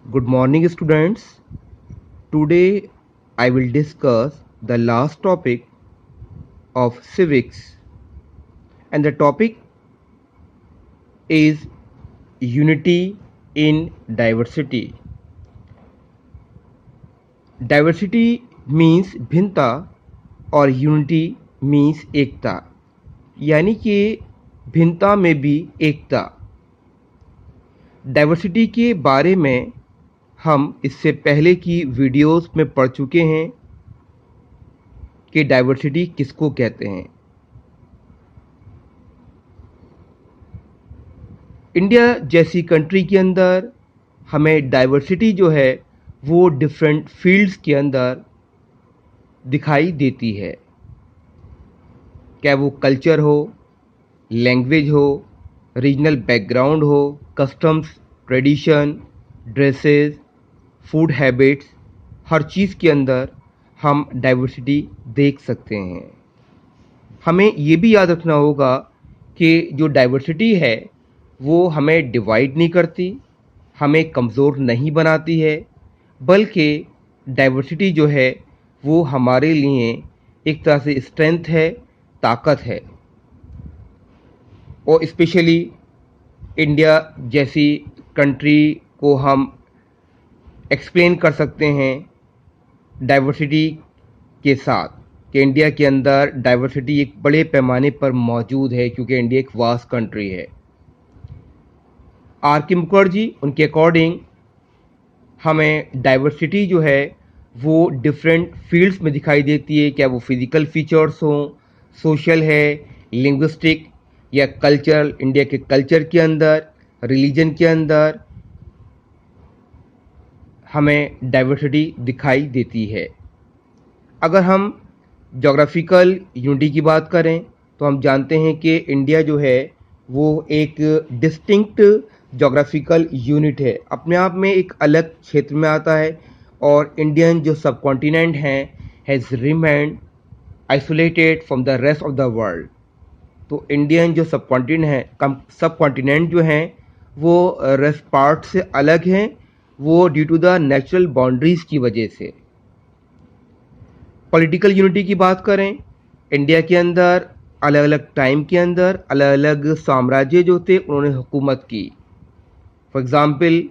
Good morning, students. Today I will discuss the last topic of civics, and the topic is unity in diversity. Diversity means भिन्नता और unity means एकता, यानी कि भिन्नता में भी एकता। Diversity के बारे में हम इससे पहले की वीडियोस में पढ़ चुके हैं कि डाइवर्सिटी किसको कहते हैं। इंडिया जैसी कंट्री के अंदर हमें डाइवर्सिटी जो है वो डिफरेंट फील्ड्स के अंदर दिखाई देती है, क्या वो कल्चर हो, लैंग्वेज हो, रीजनल बैकग्राउंड हो, customs, tradition, dresses, food habits, हर चीज़ के अंदर हम डाइवर्सिटी देख सकते हैं। हमें ये भी याद रखना होगा कि जो डाइवर्सिटी है वो हमें डिवाइड नहीं करती, हमें कमज़ोर नहीं बनाती है, बल्कि डाइवर्सिटी जो है वो हमारे लिए एक तरह से स्ट्रेंथ है, ताकत है। और स्पेशली इंडिया जैसी कंट्री को हम एक्सप्लेन कर सकते हैं डाइवर्सिटी के साथ कि इंडिया के अंदर डाइवर्सिटी एक बड़े पैमाने पर मौजूद है, क्योंकि इंडिया एक वास्ट कंट्री है। आर के मुखर्जी उनके अकॉर्डिंग हमें डाइवर्सिटी जो है वो डिफरेंट फील्ड्स में दिखाई देती है, क्या वो फिज़िकल फीचर्स हों, सोशल है, लिंग्विस्टिक या कल्चर, इंडिया के कल्चर के अंदर, रिलीजन के अंदर हमें डाइवर्सिटी दिखाई देती है। अगर हम जोग्राफिकल यूनिटी की बात करें तो हम जानते हैं कि इंडिया जो है वो एक डिस्टिंक्ट जोग्राफिकल यूनिट है, अपने आप में एक अलग क्षेत्र में आता है। और इंडियन जो सब कॉन्टिनेंट हैं has remained isolated from the rest of the world. तो इंडियन जो सब कॉन्टिनेंट जो हैं वो रेस्ट पार्ट से अलग हैं, वो due to the natural boundaries की वजह से। पॉलिटिकल यूनिटी की बात करें, इंडिया के अंदर अलग अलग टाइम के अंदर अलग अलग साम्राज्य जो थे उन्होंने हुकूमत की। फॉर एग्ज़ाम्पल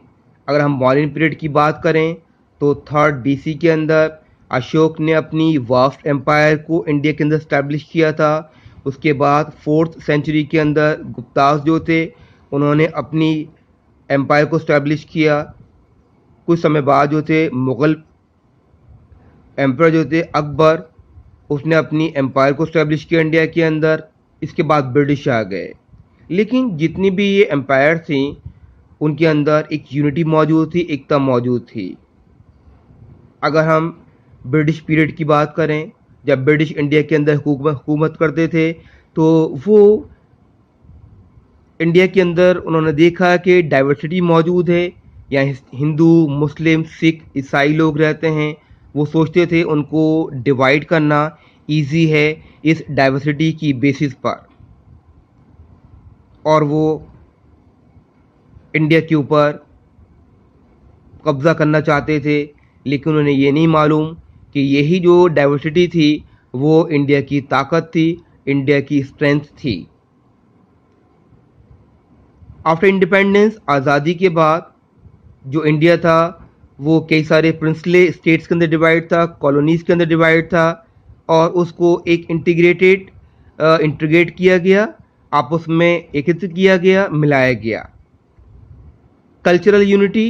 अगर हम मौर्यन पीरियड की बात करें तो 3rd BC के अंदर अशोक ने अपनी वास्ट एम्पायर को इंडिया के अंदर स्टैब्लिश किया था। उसके बाद 4th सेंचुरी के अंदर गुप्तास जो थे उन्होंने अपनी एम्पायर को स्टैब्लिश किया। कुछ समय बाद जो थे मुग़ल एम्पायर जो थे अकबर, उसने अपनी एम्पायर को स्टैब्लिश किया इंडिया के अंदर। इसके बाद ब्रिटिश आ गए। लेकिन जितनी भी ये एम्पायर थी उनके अंदर एक यूनिटी मौजूद थी, एकता मौजूद थी। अगर हम ब्रिटिश पीरियड की बात करें, जब ब्रिटिश इंडिया के अंदर हुकूमत करते थे तो वो इंडिया के अंदर उन्होंने देखा कि डाइवर्सिटी मौजूद है, यहाँ हिंदू, मुस्लिम, सिख, ईसाई लोग रहते हैं। वो सोचते थे उनको डिवाइड करना इजी है इस डाइवर्सिटी की बेसिस पर, और वो इंडिया के ऊपर कब्ज़ा करना चाहते थे। लेकिन उन्हें ये नहीं मालूम कि यही जो डाइवर्सिटी थी वो इंडिया की ताकत थी, इंडिया की स्ट्रेंथ थी। आफ्टर इंडिपेंडेंस, आज़ादी के बाद जो इंडिया था वो कई सारे प्रिंसले स्टेट्स के अंदर डिवाइड था, कॉलोनीज़ के अंदर डिवाइड था, और उसको एक इंटीग्रेट किया गया, आपस में एकत्रित किया गया, मिलाया गया। कल्चरल यूनिटी,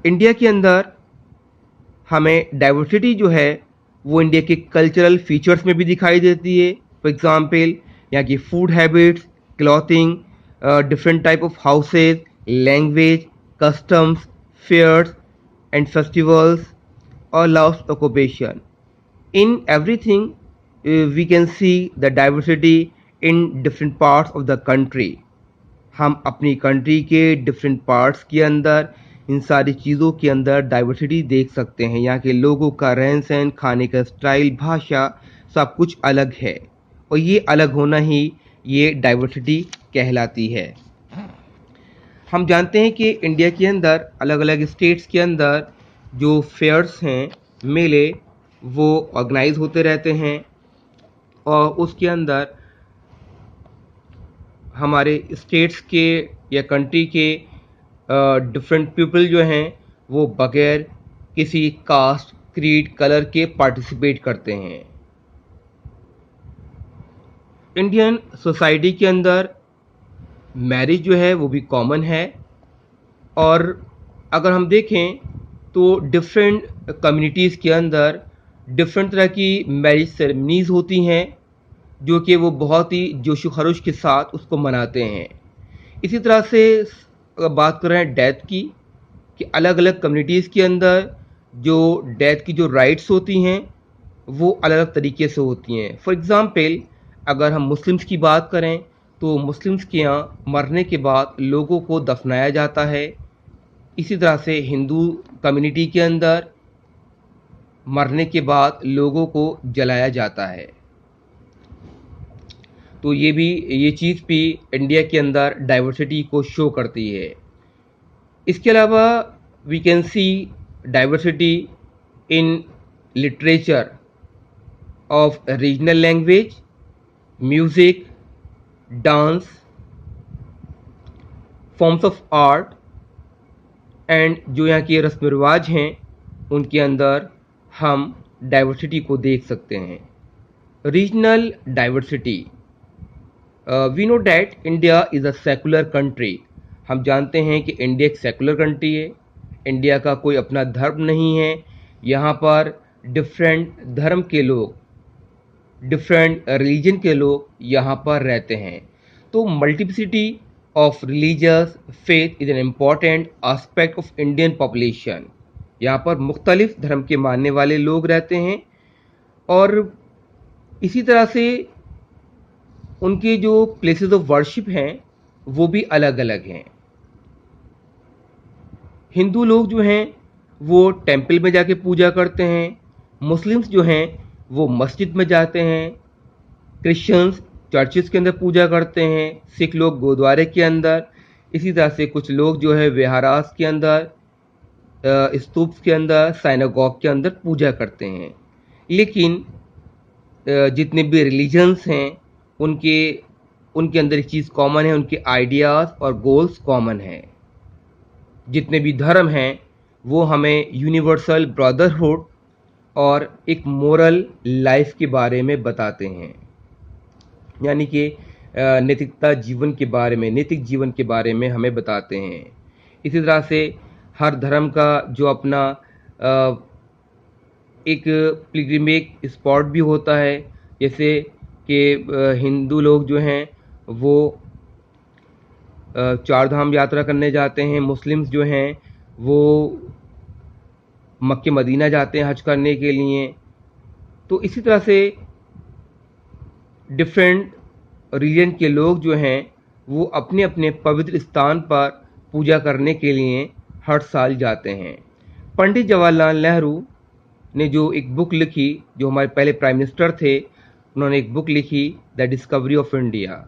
इंडिया के अंदर हमें डाइवर्सिटी जो है वो इंडिया के कल्चरल फीचर्स में भी दिखाई देती है। फॉर एग्ज़ाम्पल यहाँ की food habits, clothing, different type of houses, language, customs, fairs and festivals और last occupation. In everything we can see the diversity in different parts of the country. हम अपनी कंट्री के डिफरेंट पार्ट्स के अंदर इन सारी चीज़ों के अंदर डाइवर्सिटी देख सकते हैं। यहाँ के लोगों का रहन सहन, खाने का स्टाइल, भाषा, सब कुछ अलग है, और ये अलग होना ही ये डाइवर्सिटी कहलाती है। हम जानते हैं कि इंडिया के अंदर अलग अलग स्टेट्स के अंदर जो फेयर्स हैं, मेले, वो ऑर्गेनाइज होते रहते हैं और उसके अंदर हमारे स्टेट्स के या कंट्री के डिफरेंट पीपल जो हैं वो बगैर किसी कास्ट, क्रीड, कलर के पार्टिसिपेट करते हैं। इंडियन सोसाइटी के अंदर मैरिज जो है वो भी कॉमन है और अगर हम देखें तो डिफरेंट कम्युनिटीज़ के अंदर डिफरेंट तरह की मैरिज सेरेमनीज़ होती हैं जो कि वो बहुत ही जोश खरोश के साथ उसको मनाते हैं। इसी तरह से अगर बात कर रहे हैं डेथ की, कि अलग अलग कम्युनिटीज़ के अंदर जो डेथ की जो राइट्स होती हैं वो अलग अलग तरीके से होती हैं। फॉर एग्ज़ाम्पल अगर हम मुस्लिम्स की बात करें तो मुस्लिम्स के यहाँ मरने के बाद लोगों को दफनाया जाता है। इसी तरह से हिंदू कम्युनिटी के अंदर मरने के बाद लोगों को जलाया जाता है। तो ये चीज़ भी इंडिया के अंदर डाइवर्सिटी को शो करती है। इसके अलावा we can see diversity in literature of regional language, music, dance, forms of art and जो यहाँ के रस्म रिवाज हैं उनके अंदर हम डाइवर्सिटी को देख सकते हैं। Regional diversity, we know that India is a secular country. हम जानते हैं कि इंडिया एक सेकुलर कंट्री है, इंडिया का कोई अपना धर्म नहीं है। यहाँ पर डिफरेंट धर्म के लोग, डिफरेंट रिलीजन के लोग यहाँ पर रहते हैं। तो multiplicity of religious faith is an important aspect of Indian population. यहाँ पर मुख्तलिफ धर्म के मानने वाले लोग रहते हैं और इसी तरह से उनके जो प्लेसेस ऑफ वर्शिप हैं वो भी अलग अलग हैं। हिंदू लोग जो हैं वो टेंपल में जाके पूजा करते हैं, मुस्लिम्स जो हैं वो मस्जिद में जाते हैं, क्रिश्चियंस चर्चेस के अंदर पूजा करते हैं, सिख लोग गुरुद्वारे के अंदर, इसी तरह से कुछ लोग जो है विहारास के अंदर, स्तूप्स के अंदर, साइनागॉग के अंदर पूजा करते हैं। लेकिन जितने भी रिलीजन्स हैं उनके उनके अंदर एक चीज़ कॉमन है, उनके आइडियाज़ और गोल्स कॉमन हैं। जितने भी धर्म हैं वो हमें यूनिवर्सल ब्रदरहुड और एक मोरल लाइफ के बारे में बताते हैं, यानी कि नैतिकता जीवन के बारे में, नैतिक जीवन के बारे में हमें बताते हैं। इसी तरह से हर धर्म का जो अपना एक पिलग्रिमेज स्पॉट भी होता है, जैसे कि हिंदू लोग जो हैं वो चार धाम यात्रा करने जाते हैं, मुस्लिम्स जो हैं वो मक्के मदीना जाते हैं हज करने के लिए। तो इसी तरह से डिफरेंट रीजन के लोग जो हैं वो अपने अपने पवित्र स्थान पर पूजा करने के लिए हर साल जाते हैं। पंडित जवाहरलाल नेहरू ने जो एक बुक लिखी, जो हमारे पहले प्राइम मिनिस्टर थे, उन्होंने एक बुक लिखी द डिस्कवरी ऑफ इंडिया,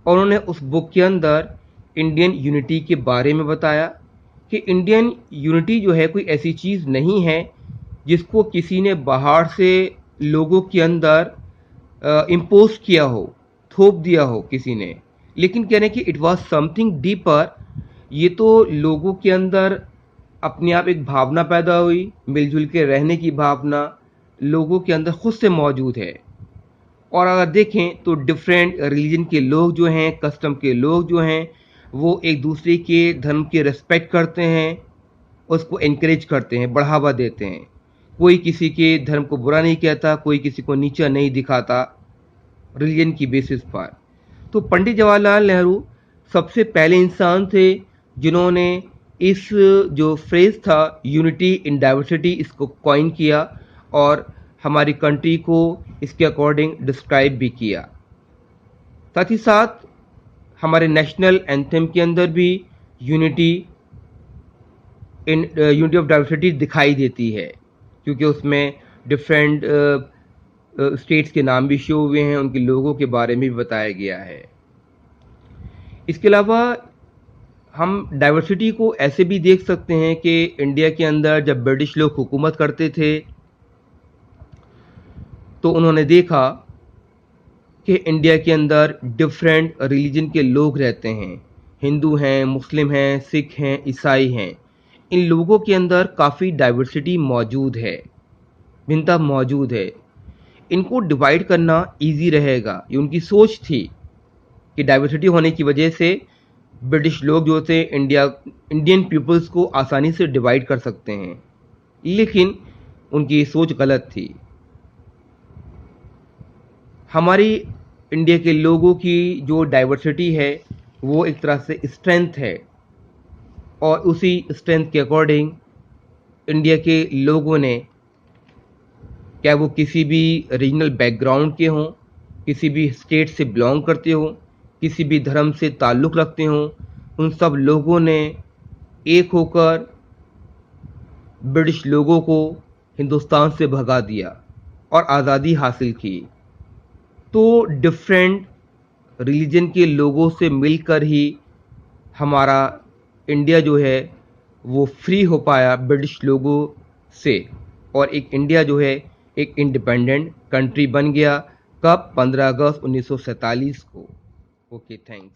और उन्होंने उस बुक के अंदर इंडियन यूनिटी के बारे में बताया कि इंडियन यूनिटी जो है कोई ऐसी चीज़ नहीं है जिसको किसी ने बाहर से लोगों के अंदर इम्पोज किया हो, थोप दिया हो किसी ने, लेकिन कहने कि इट वाज समथिंग डीपर। ये तो लोगों के अंदर अपने आप एक भावना पैदा हुई, मिलजुल के रहने की भावना लोगों के अंदर खुद से मौजूद है। और अगर देखें तो डिफरेंट रिलीजन के लोग जो हैं, कस्टम के लोग जो हैं, वो एक दूसरे के धर्म की रिस्पेक्ट करते हैं, उसको इनक्रेज करते हैं, बढ़ावा देते हैं। कोई किसी के धर्म को बुरा नहीं कहता, कोई किसी को नीचा नहीं दिखाता रिलीजन की बेसिस पर। तो पंडित जवाहरलाल नेहरू सबसे पहले इंसान थे जिन्होंने इस जो फ्रेज था यूनिटी इन डाइवर्सिटी, इसको कॉइन किया और हमारी कंट्री को इसके अकॉर्डिंग डिस्क्राइब भी किया। साथ ही साथ हमारे नेशनल एंथम के अंदर भी यूनिटी ऑफ डाइवर्सिटी दिखाई देती है, क्योंकि उसमें डिफरेंट स्टेट्स के नाम भी शो हुए हैं, उनके लोगों के बारे में भी बताया गया है। इसके अलावा हम डाइवर्सिटी को ऐसे भी देख सकते हैं कि इंडिया के अंदर जब ब्रिटिश लोग हुकूमत करते थे तो उन्होंने देखा कि इंडिया के अंदर डिफरेंट रिलीजन के लोग रहते हैं। हिंदू हैं, मुस्लिम हैं, सिख हैं, ईसाई हैं। इन लोगों के अंदर काफ़ी डाइवर्सिटी मौजूद है, भिन्नता मौजूद है। इनको डिवाइड करना इजी रहेगा, ये उनकी सोच थी कि डाइवर्सिटी होने की वजह से ब्रिटिश लोग जो थे इंडियन पीपल्स को आसानी से डिवाइड कर सकते हैं, लेकिन उनकी सोच गलत थी। हमारी इंडिया के लोगों की जो डाइवर्सिटी है वो एक तरह से स्ट्रेंथ है, और उसी स्ट्रेंथ के अकॉर्डिंग इंडिया के लोगों ने, क्या वो किसी भी रीजनल बैकग्राउंड के हों, किसी भी स्टेट से बिलोंग करते हों, किसी भी धर्म से ताल्लुक़ रखते हों, उन सब लोगों ने एक होकर ब्रिटिश लोगों को हिंदुस्तान से भगा दिया और आज़ादी हासिल की। तो डिफरेंट रिलीजन के लोगों से मिलकर ही हमारा इंडिया जो है वो फ्री हो पाया ब्रिटिश लोगों से, और एक इंडिया जो है एक इंडिपेंडेंट कंट्री बन गया। कब? 15 अगस्त 1947 को। Okay, thanks.